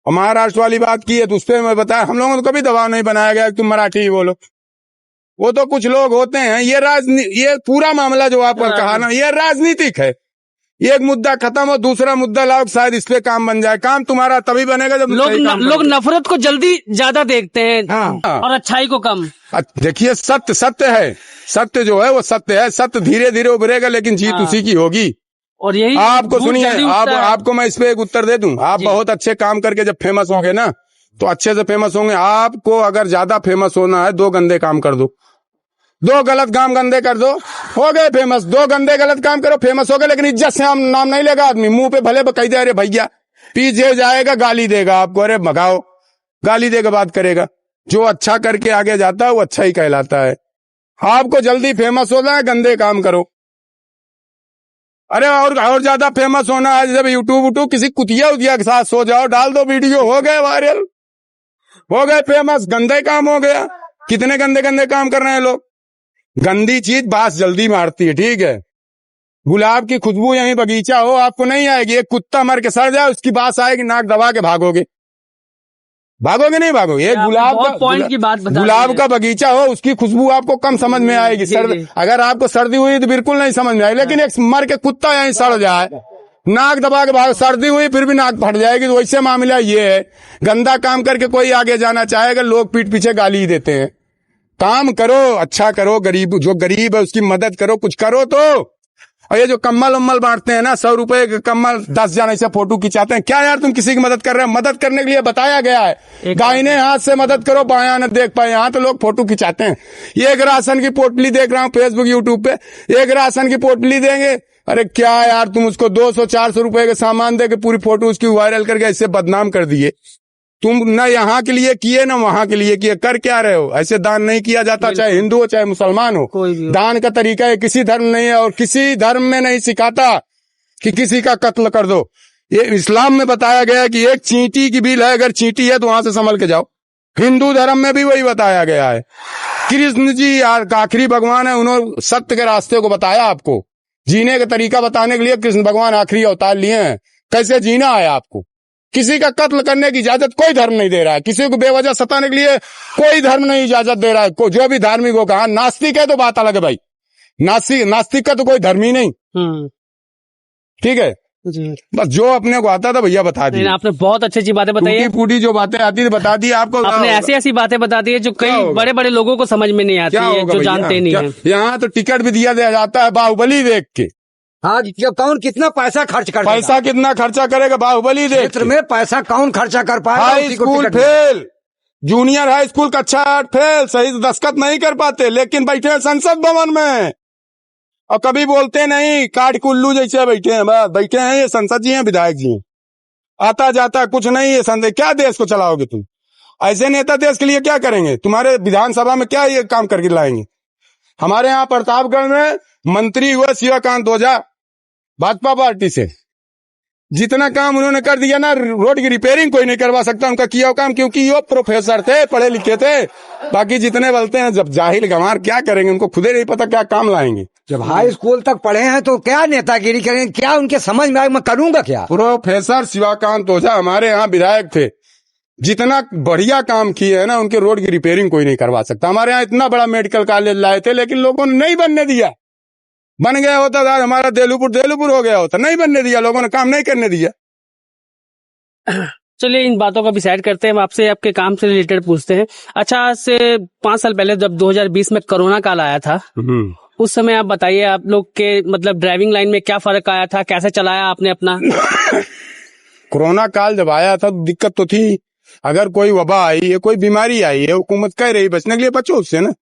और महाराष्ट्र वाली बात की है तो उस पर मैं बताया, हम लोगों को कभी दबाव नहीं बनाया गया कि तुम मराठी ही बोलो। वो तो कुछ लोग होते हैं, ये पूरा मामला जो आपने कहा ना, ये राजनीतिक है। एक मुद्दा खत्म हो, दूसरा मुद्दा लाओ, शायद इस पे काम बन जाए। काम तुम्हारा तभी बनेगा जब लोग नफरत को जल्दी ज्यादा देखते हैं। हाँ। और अच्छाई को कम। देखिए सत्य है, सत्य जो है वो सत्य है, सत्य धीरे धीरे उभरेगा लेकिन जीत उसी की होगी। और यही आपको सुनिए, आपको मैं इस पे एक उत्तर दे दूं। आप बहुत अच्छे काम करके जब फेमस होंगे ना, तो अच्छे से फेमस होंगे। आपको अगर ज्यादा फेमस होना है, 2 गंदे काम कर दो, 2 गलत काम गंदे कर दो, हो गए फेमस। 2 गंदे गलत काम करो, फेमस हो गए, लेकिन इज्जत से नाम नहीं लेगा आदमी। मुंह पे भले कह दे अरे भैया, पीछे जाएगा गाली देगा आपको, अरे भगाओ, गाली देगा, बात करेगा। जो अच्छा करके आगे जाता है वो अच्छा ही कहलाता है। आपको जल्दी फेमस होना है, गंदे काम करो। अरे और ज्यादा फेमस होना है, जब यूट्यूब किसी कुतिया उतिया के साथ सो जाओ, डाल दो वीडियो, हो गए वायरल, हो गए फेमस, गंदे काम हो गया। कितने गंदे गंदे काम कर रहे हैं लोग। गंदी चीज बास जल्दी मारती है, ठीक है। गुलाब की खुशबू यहीं बगीचा हो, आपको नहीं आएगी। एक कुत्ता मर के सड़ जाए, उसकी बास आएगी, नाक दबा के भागोगे, भागोगे नहीं भागोगे। एक गुलाब का बगीचा हो, उसकी खुशबू आपको कम समझ में आएगी। अगर आपको सर्दी हुई तो बिल्कुल नहीं समझ में आएगी, लेकिन एक मर के कुत्ता यहीं सड़ जाए, नाक दबा के भाग, सर्दी हुई फिर भी नाक फट जाएगी। तो वैसे मामला ये है, गंदा काम करके कोई आगे जाना चाहेगा, लोग पीठ पीछे गाली ही देते हैं। काम करो, अच्छा करो, जो गरीब है उसकी मदद करो, कुछ करो तो। और ये जो कम्बल उम्बल बांटते हैं ना, 100 रुपए के कम्बल, 10 जन ऐसे फोटो खिंचाते हैं, क्या यार तुम किसी की मदद कर रहे हो? मदद करने के लिए बताया गया है, दाहिने हाथ से मदद करो, बायां न देख पाए। यहाँ तो लोग फोटो खिंचाते हैं। ये एक राशन की पोटली देख रहा हूँ फेसबुक यूट्यूब पे, एक राशन की पोटली देंगे, अरे क्या यार, तुम उसको 200-400 रुपए के सामान दे के पूरी फोटो उसकी वायरल करके ऐसे बदनाम कर दिए। तुम न यहाँ के लिए किए न वहां के लिए किए, कर क्या रहे हो? ऐसे दान नहीं किया जाता, चाहे हिंदू हो चाहे मुसलमान हो। दान का तरीका है, किसी धर्म नहीं है, और किसी धर्म में नहीं सिखाता कि किसी का कत्ल कर दो। ये इस्लाम में बताया गया है कि एक चींटी की बिल है, अगर चींटी है तो वहां से संभल के जाओ। हिंदू धर्म में भी वही बताया गया है। कृष्ण जी आखिरी भगवान है, उन्होंने सत्य के रास्ते को बताया आपको, जीने का तरीका बताने के लिए कृष्ण भगवान आखिरी अवतार लिए हैं। कैसे जीना है आपको। किसी का कत्ल करने की इजाजत कोई धर्म नहीं दे रहा है, किसी को बेवजह सताने के लिए कोई धर्म नहीं इजाजत दे रहा है। जो भी धार्मिक हो, कहा नास्तिक है तो बात अलग है भाई, नास्तिक का तो कोई धर्म ही नहीं, ठीक है जी। बस जो अपने को आता था भैया बता दी। आपने बहुत अच्छी बातें बताई, फूटी जो बातें आती थी बता दी आपको। आपने ऐसी बातें बता दी है जो कई बड़े बड़े लोगों को समझ में नहीं आती है, जो जानते नहीं है। यहाँ तो टिकट भी दिया जाता है बाहुबली देख के। हाँ, कौन कितना पैसा खर्च कर, पैसा कितना खर्चा करेगा बाहुबली देख क्षेत्र में, पैसा कौन खर्चा कर पाएगा। High school fail, junior high school कक्षा 8 फेल, सही से दस्तखत नहीं कर पाते, लेकिन बैठे हैं संसद भवन में और कभी बोलते नहीं, काट कुल्लू जैसे बैठे हैं। बस बैठे हैं, ये संसद जी हैं, विधायक जी हैं, आता जाता कुछ नहीं है। संसद क्या देश को चलाओगे तुम? ऐसे नेता देश के लिए क्या करेंगे? तुम्हारे विधानसभा में क्या ये काम करके लाएंगे? हमारे यहाँ प्रतापगढ़ में मंत्री हुए शिवकांत ओझा, भाजपा पार्टी से, जितना काम उन्होंने कर दिया ना, रोड की रिपेयरिंग कोई नहीं करवा सकता उनका किया काम, क्योंकि वो प्रोफेसर थे, पढ़े लिखे थे। बाकी जितने बोलते हैं जब जाहिल गंवार, क्या करेंगे? उनको खुदे नहीं पता क्या काम लाएंगे। जब हाई स्कूल तक पढ़े हैं तो क्या नेतागिरी करेंगे? क्या उनके समझ में आए, मैं करूंगा क्या? प्रोफेसर शिवकांत ओझा हमारे यहाँ विधायक थे, जितना बढ़िया काम किए है ना, उनके रोड की रिपेयरिंग कोई नहीं करवा सकता। हमारे यहाँ इतना बड़ा मेडिकल कॉलेज लाए थे, लेकिन लोगों ने नहीं बनने दिया। बन गया होता था हमारा देलूपुर हो गया होता, नहीं बनने दिया, लोगों ने काम नहीं करने दिया। चलिए इन बातों का भी साइड करते हैं, हम आपसे आपके काम से रिलेटेड पूछते हैं। अच्छा, आज से 5 साल पहले जब 2020 में कोरोना काल आया था, उस समय आप बताइए, आप लोग के मतलब ड्राइविंग लाइन में क्या फर्क आया था, कैसे चलाया आपने अपना? कोरोना काल जब आया था दिक्कत तो थी। अगर कोई वबा आई है, कोई बीमारी आई है, हुकूमत कह रही बचने के लिए बचो उससे ना,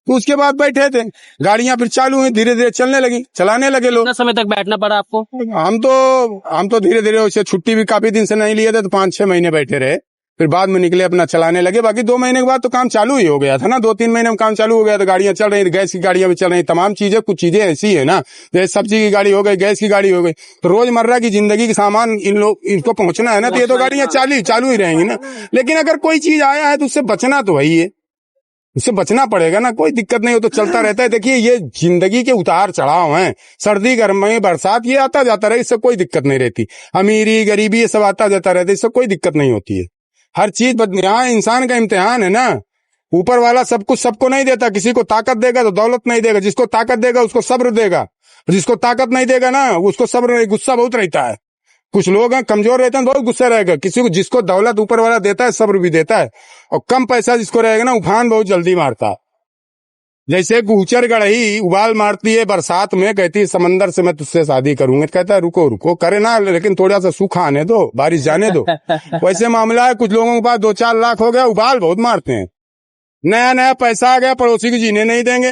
तो उसके बाद बैठे थे, गाड़ियां फिर चालू हुई, धीरे धीरे चलने लगी, चलाने लगे लोग। कितना समय तक बैठना पड़ा आपको? हम तो धीरे धीरे उसे छुट्टी भी काफी दिन से नहीं लिए थे, तो 5-6 महीने बैठे रहे, फिर बाद में निकले अपना चलाने लगे। बाकी 2 महीने के बाद तो काम चालू ही हो गया था ना, 2-3 महीने में काम चालू हो गया, तो गाड़ियां चल रही, गैस की गाड़ियां भी चल रही, तमाम चीजें, कुछ चीजें ऐसी है ना, जैसे सब्जी की गाड़ी हो गई, गैस की गाड़ी हो गई, तो रोजमर्रा की जिंदगी के सामान इनको पहुंचना है ना, तो ये तो गाड़ियां चालू ही रहेंगी ना। लेकिन अगर कोई चीज आया है तो उससे बचना तो वही है, उससे बचना पड़ेगा ना, कोई दिक्कत नहीं हो तो चलता रहता है। देखिए ये जिंदगी के उतार चढ़ाव हैं, सर्दी गर्मी बरसात ये आता जाता रहे, इससे कोई दिक्कत नहीं रहती। अमीरी गरीबी ये सब आता जाता रहता है, इससे कोई दिक्कत नहीं होती है। हर चीज यहाँ इंसान का इम्तिहान है ना, ऊपर वाला सब कुछ सबको नहीं देता, किसी को ताकत देगा तो दौलत नहीं देगा, जिसको ताकत देगा उसको सब्र देगा, जिसको ताकत नहीं देगा ना उसको सब्र नहीं, गुस्सा बहुत रहता है। कुछ लोग हैं कमजोर रहते हैं बहुत गुस्सा रहेगा, किसी को जिसको दौलत ऊपर वाला देता है सब्र भी देता है, और कम पैसा जिसको रहेगा ना उफान बहुत जल्दी मारता है। जैसे गुहचर गढ़ही उबाल मारती है बरसात में, कहती है समंदर से मैं तुझसे शादी करूंगी, कहता है रुको रुको, करे ना लेकिन थोड़ा सा सूखा आने दो, बारिश जाने दो। वैसे मामला है, कुछ लोगों के पास 2-4 लाख हो गया, उबाल बहुत मारते हैं, नया नया पैसा आ गया, पड़ोसी को जीने नहीं देंगे।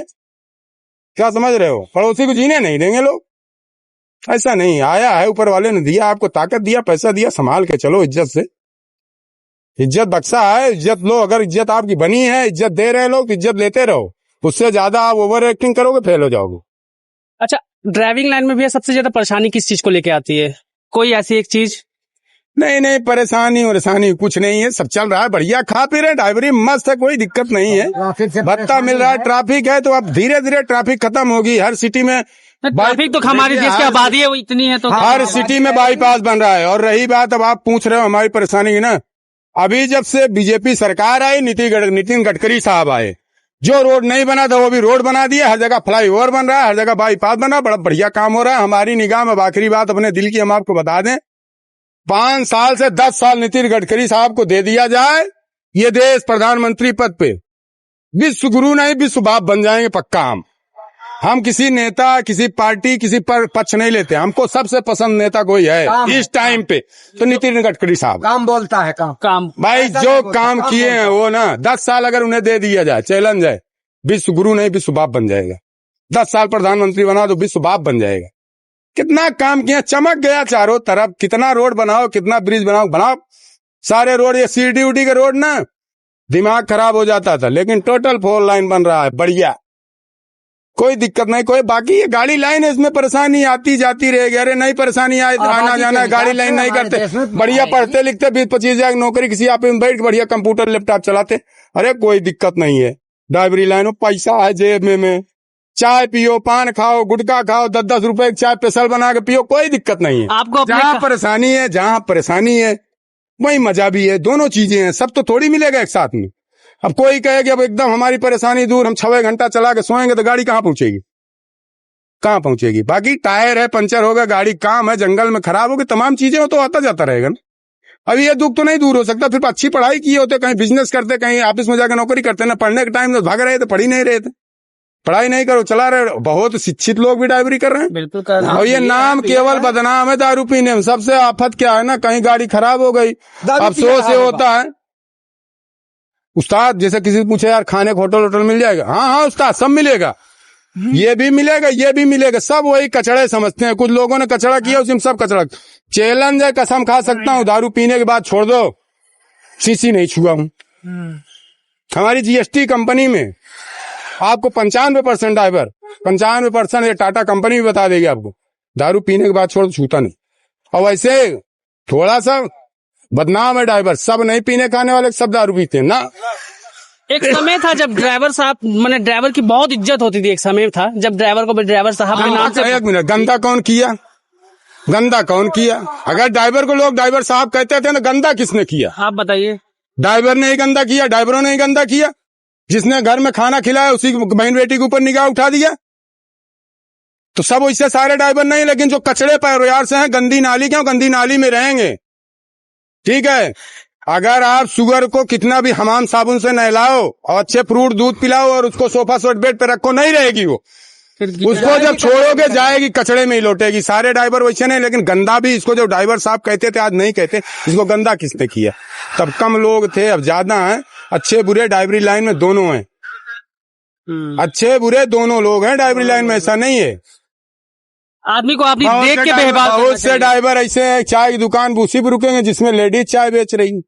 क्या समझ रहे हो, पड़ोसी को जीने नहीं देंगे लोग। ऐसा नहीं, आया है ऊपर वाले ने दिया, आपको ताकत दिया, पैसा दिया, संभाल के चलो इज्जत से। इज्जत बक्सा है, इज्जत लो, अगर इज्जत आपकी बनी है, इज्जत दे रहे लोग, इज्जत लेते रहो, उससे ज्यादा आप ओवर एक्टिंग करोगे फेल हो जाओगे। अच्छा, ड्राइविंग लाइन में भी सबसे ज्यादा परेशानी किस चीज को लेके आती है? कोई ऐसी एक चीज? नहीं परेशानी कुछ नहीं है, सब चल रहा है बढ़िया, खा पी रहे, ड्राइवरी मस्त है, कोई दिक्कत नहीं है, भत्ता मिल रहा है, ट्रैफिक है तो अब धीरे धीरे ट्रैफिक खत्म होगी। हर सिटी में ट्रैफिक तो हमारे देश की आबादी है वो इतनी है तो हर सिटी में बाईपास बन रहा है। और रही बात, अब आप पूछ रहे हो हमारी परेशानी की ना, अभी जब से बीजेपी सरकार आई, नितिन गडकरी साहब आए, जो रोड नहीं बना था वो भी रोड बना दिया, हर जगह फ्लाईओवर बन रहा है, हर जगह बाईपास बन रहा है, बड़ा बढ़िया काम हो रहा है। हमारी निगाह में आखिरी बात अपने दिल की हम आपको बता दें, 5 साल से 10 साल नितिन गडकरी साहब को दे दिया जाए, ये देश प्रधानमंत्री पद पे विश्व गुरु नहीं विश्व बाप बन जाएंगे पक्का। हम किसी नेता, किसी पार्टी, किसी पर पक्ष नहीं लेते, हमको सबसे पसंद नेता कोई है इस टाइम पे तो नितिन गडकरी साहब। काम बोलता है, काम भाई जो काम किए हैं वो ना, 10 साल अगर उन्हें दे दिया जाए, चैलेंज है, विश्व गुरु नहीं विश्व बाप बन जाएगा। 10 साल प्रधानमंत्री बना तो विश्व बाप बन जाएगा। कितना काम किया, चमक गया चारों तरफ, कितना रोड बनाओ, कितना ब्रिज बनाओ, सारे रोड, ये सीटी उटी के रोड ना दिमाग खराब हो जाता था, लेकिन टोटल 4 लाइन बन रहा है बढ़िया, कोई दिक्कत नहीं। कोई बाकी ये गाड़ी लाइन है, इसमें परेशानी आती जाती रहेगी। अरे नहीं परेशानी आए, आना जाना है, गाड़ी लाइन नहीं करते, बढ़िया पढ़ते लिखते 20-25 हजार नौकरी किसी आप में बैठ बढ़िया कंप्यूटर लैपटॉप चलाते, अरे कोई दिक्कत नहीं है। ड्राइवरी लाइन में पैसा है जेब में, चाय पियो, पान खाओ, गुटखा खाओ, 10-10 रुपए चाय स्पेशल बना के पियो, कोई दिक्कत नहीं है। आपको जहाँ परेशानी है वही मजा भी है, दोनों चीजें हैं, सब तो थोड़ी मिलेगा एक साथ में। अब कोई कहे कि अब एकदम हमारी परेशानी दूर, हम 6 घंटा चला के सोएंगे तो गाड़ी कहाँ पहुंचेगी। बाकी टायर है, पंचर होगा, गाड़ी काम है, जंगल में खराब होगी, तमाम चीजें हो तो आता जाता रहेगा ना। अब ये दुख तो नहीं दूर हो सकता। फिर अच्छी पढ़ाई किए होते, कहीं बिजनेस करते, कहीं ऑफिस में जाकर नौकरी करते ना, पढ़ने के टाइम तो भाग रहे थे, पढ़ ही नहीं रहे थे, पढ़ाई नहीं करो, चला रहे। बहुत शिक्षित लोग भी ड्राइवरी कर रहे हैं, बिल्कुल कर रहे हैं। और ये नाम केवल बदनाम है दारू पीने में। सबसे आफत क्या है ना, कहीं गाड़ी खराब हो गई, अफसोस ये होता है उस्ताद, जैसे किसी से पूछे यार खाने को होटल मिल जाएगा, हाँ उस्ताद सब मिलेगा, ये भी मिलेगा, सब वही कचड़े समझते हैं। कुछ लोगों ने कचड़ा किया, उसमें सब कचड़ा। चैलेंज है, कसम खा सकता हूँ, दारू पीने के बाद छोड़ दो, शीशी नहीं छुआ हूँ। हमारी जीएसटी कंपनी में आपको 95% ड्राइवर, 95% ये टाटा कंपनी भी बता देगी आपको, दारू पीने के बाद छोड़ दो, छूता नहीं। और वैसे थोड़ा सा बदनाम है ड्राइवर, सब नहीं पीने खाने वाले, सब दारू पीते हैं ना। एक समय था जब ड्राइवर साहब, मैंने ड्राइवर की बहुत इज्जत होती थी। एक समय था जब ड्राइवर को ड्राइवर साहब के नाम से। एक मिनट, गंदा कौन किया? अगर ड्राइवर को लोग ड्राइवर साहब कहते थे ना, गंदा किसने किया? आप बताइए। ड्राइवर ने ही गंदा किया, ड्राइवरों ने ही गंदा किया। जिसने घर में खाना खिलाया उसी बहन बेटी के ऊपर निगाह उठा दिया, तो सब वैसे सारे ड्राइवर नहीं, लेकिन जो कचड़े पैरोयार से हैं, गंदी नाली क्यों, गंदी नाली में रहेंगे। ठीक है, अगर आप शुगर को कितना भी हमाम साबुन से नहलाओ और अच्छे फ्रूट दूध पिलाओ और उसको सोफा सेट बेड पे रखो, नहीं रहेगी वो। उसको जब छोड़ोगे जाएगी कचड़े में ही लौटेगी। सारे ड्राइवर वैसे नहीं, लेकिन गंदा भी इसको जो ड्राइवर साहब कहते थे आज नहीं कहते, इसको गंदा किसने किया? तब कम लोग थे, अब ज्यादा हैं। अच्छे बुरे ड्राइवरी लाइन में दोनों हैं, अच्छे बुरे दोनों लोग हैं ड्राइवरी लाइन में, ऐसा नहीं है। आदमी को आपने देख के बेहबाल। बहुत से ड्राइवर ऐसे हैं, चाय की दुकान उसी पर रुकेंगे जिसमें लेडीज चाय बेच रही।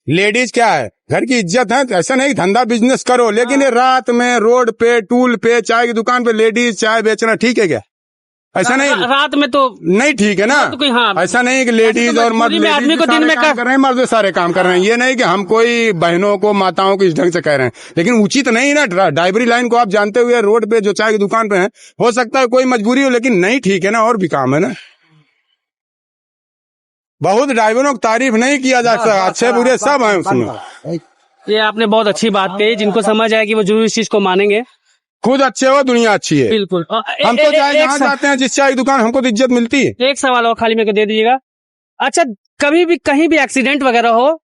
लेडीज क्या है, घर की इज्जत है, ऐसा नहीं धंधा बिजनेस करो, लेकिन ये रात में रोड पे टूल पे चाय की दुकान पे लेडीज चाय बेचना ठीक है क्या? ऐसा नहीं, रात में तो नहीं ठीक है ना। तो हाँ, ऐसा नहीं कि लेडीज और मर्द, आदमी को दिन में कर रहे हैं, मर्द सारे काम कर रहे हैं। ये नहीं कि हम कोई बहनों को माताओं को इस ढंग से कह रहे हैं, लेकिन उचित नहीं ना। ड्राइवरी लाइन को आप जानते हुए रोड पे जो चाय की दुकान पे है, हो सकता है कोई मजबूरी हो, लेकिन नहीं ठीक है ना, और भी काम है ना। बहुत ड्राइवरों की तारीफ नहीं किया जा सकता, अच्छे बुरे सब हैं उसमें। ये आपने बहुत अच्छी बात कही, जिनको समझ आए कि वो जरूर इस चीज को मानेंगे। खुद अच्छे हो, दुनिया अच्छी है। बिल्कुल। हम तो चाहे जहाँ जाते हैं, जिस चाय दुकान, हमको तो इज्जत मिलती है। एक सवाल और खाली मेरे को दे दीजिएगा। अच्छा, कभी भी कहीं भी एक्सीडेंट वगैरह हो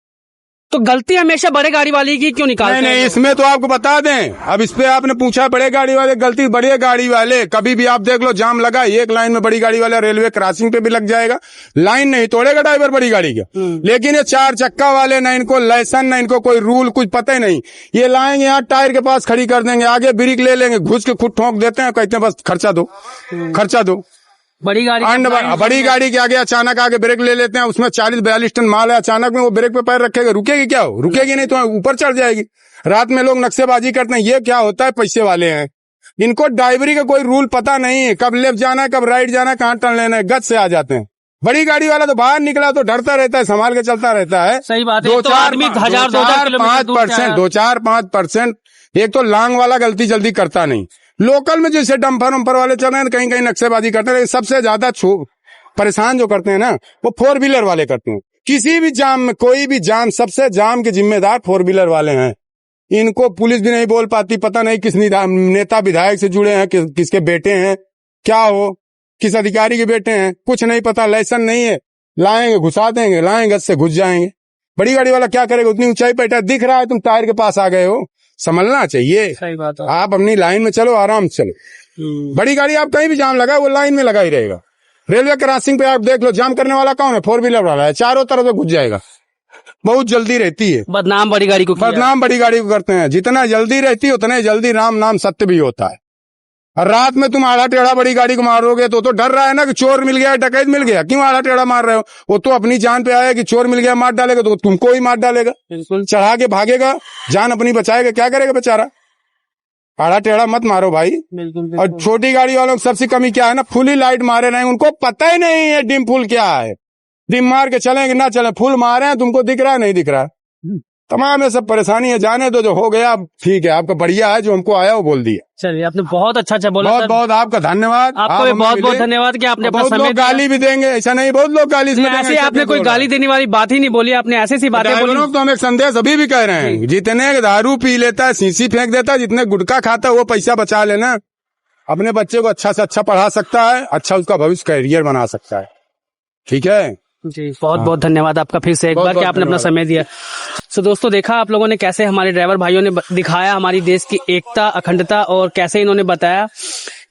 तो गलती हमेशा बड़े गाड़ी वाले की क्यों निकालते हैं? नहीं, इसमें तो आपको बता दें, अब इस पे आपने पूछा बड़े गाड़ी वाले, गलती बड़े गाड़ी वाले। कभी भी आप देख लो, जाम लगा एक लाइन में, बड़ी गाड़ी वाला रेलवे क्रॉसिंग पे भी लग जाएगा, लाइन नहीं तोड़ेगा ड्राइवर बड़ी गाड़ी का। लेकिन ये 4 चक्का वाले, ना इनको लाइसेंस, ना इनको कोई रूल, कुछ पता ही नहीं। ये लाएंगे यहाँ टायर के पास खड़ी कर देंगे, आगे ब्रेक ले लेंगे, घुस के खुद ठोक देते हैं, कहते हैं बस खर्चा दो, खर्चा दो। बड़ी गाड़ी बड़ी गाड़ी के आगे अचानक आगे ब्रेक ले लेते हैं, उसमें 40-42 टन माल है, अचानक में वो ब्रेक पे पैर रखेगा, रुकेगी क्या? हो रुकेगी नहीं तो ऊपर चढ़ जाएगी। रात में लोग नक्शेबाजी करते हैं, ये क्या होता है? पैसे वाले हैं, इनको ड्राइवरी का कोई रूल पता नहीं है, कब लेफ्ट जाना है, कब राइट जाना है, कहाँ टर्न लेना है, गत से आ जाते हैं। बड़ी गाड़ी वाला तो बाहर निकला तो डरता रहता है, संभाल के चलता रहता है। सही बात है। 2-4-5% एक तो लांग वाला गलती जल्दी करता नहीं। लोकल में जैसे डंपर वंपर वाले चल रहे हैं, कहीं कहीं नक्शेबाजी करते हैं, सबसे ज्यादा परेशान जो करते हैं ना, वो 4 व्हीलर वाले करते हैं। किसी भी जाम में, कोई भी जाम, सबसे जाम के जिम्मेदार 4 व्हीलर वाले हैं। इनको पुलिस भी नहीं बोल पाती, पता नहीं किस नेता विधायक से जुड़े हैं, किसके बेटे हैं, क्या हो, किस अधिकारी के बेटे हैं, कुछ नहीं पता, लाइसेंस नहीं है, लाएंगे घुसा देंगे, लाएंगे से घुस जाएंगे। बड़ी गाड़ी वाला क्या करेगा? उतनी ऊंचाई पे दिख रहा है, तुम टायर के पास आ गए हो, संभलना चाहिए। सही बात है। आप अपनी लाइन में चलो, आराम से चलो। बड़ी गाड़ी आप कहीं भी जाम लगा, वो लाइन में लगा ही रहेगा। रेलवे क्रॉसिंग पे आप देख लो, जाम करने वाला कौन है? 4 व्हीलर वाला है, चारों तरफ से घुस जाएगा, बहुत जल्दी रहती है। बदनाम बड़ी गाड़ी को करते हैं। जितना जल्दी रहती है उतना जल्दी राम नाम सत्य भी होता है। और रात में तुम आड़ा टेढ़ा बड़ी गाड़ी को मारोगे तो डर रहा है ना कि चोर मिल गया, डकैत मिल गया, क्यों आड़ा टेढ़ा मार रहे हो? वो तो अपनी जान पे आया कि चोर मिल गया, मार डालेगा तो तुमको ही मार डालेगा, चढ़ा के भागेगा, जान अपनी बचाएगा, क्या करेगा बेचारा? आड़ा टेढ़ा मत मारो भाई। बिल्कुल। और छोटी गाड़ी वालों की सबसे कमी क्या है ना, फुली लाइट मारे रहे, उनको पता ही नहीं है डिम फुल क्या है। डिम मार के चलेंगे ना चले, फुल मारे हैं, तुमको दिख रहा है नहीं दिख रहा है, तमाम ये सब परेशानी है। जाने दो, जो हो गया ठीक है, आपका बढ़िया है, जो हमको आया वो बोल दिया। चलिए, आपने बहुत अच्छा बोला। बहुत बहुत आपका धन्यवाद। आपको भी बहुत बहुत धन्यवाद कि आपने अपना समय दिया। गाली भी देंगे, ऐसा नहीं, बहुत लोग गाली इसमें ऐसे आपने कोई गाली देने वाली बात ही नहीं बोली, आपने ऐसी सी बातें बोली। तो हम एक संदेश अभी भी कह रहे हैं, जितने दारू पी लेता है, शीशी फेंक देता है, जितने गुटखा खाता है, वो पैसा बचा लेना, अपने बच्चे को अच्छा से अच्छा पढ़ा सकता है, अच्छा उसका भविष्य कैरियर बना सकता है। ठीक है जी, बहुत बहुत धन्यवाद आपका फिर से एक बार कि आपने अपना समय दिया। सो दोस्तों, देखा आप लोगों ने कैसे हमारे ड्राइवर भाइयों ने दिखाया हमारी देश की एकता, अखंडता, और कैसे इन्होंने बताया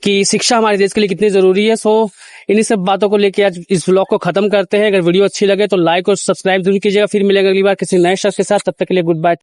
कि शिक्षा हमारे देश के लिए कितनी जरूरी है। सो इन्हीं सब बातों को लेकर आज इस व्लॉग को खत्म करते हैं। अगर वीडियो अच्छी लगे तो लाइक और सब्सक्राइब जरूर कीजिएगा। फिर मिलेगा अगली बार किसी नए शख्स के साथ, तब तक के लिए गुड बाय।